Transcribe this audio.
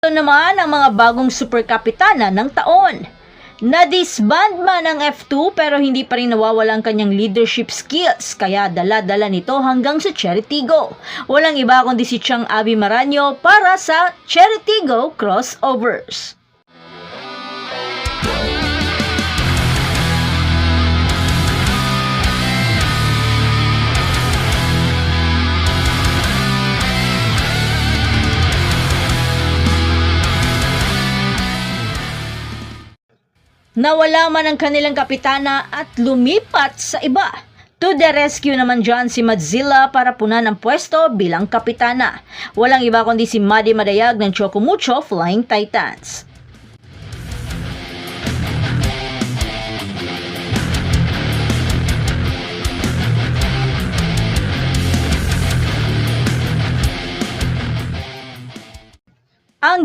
Ito naman ang mga bagong superkapitana ng taon. Na-disband man ang F2 pero hindi pa rin nawawala ang kanyang leadership skills kaya dala-dala nito hanggang sa Cheritigo. Walang iba kundi si Chang Abby Maraño para sa Cheritigo Crossovers. Nawala man ang kanilang kapitana at lumipat sa iba. To the rescue naman dyan si Madzilla para punan ang pwesto bilang kapitana. Walang iba kundi si Maddie Madayag ng Chocomucho Flying Titans. Ang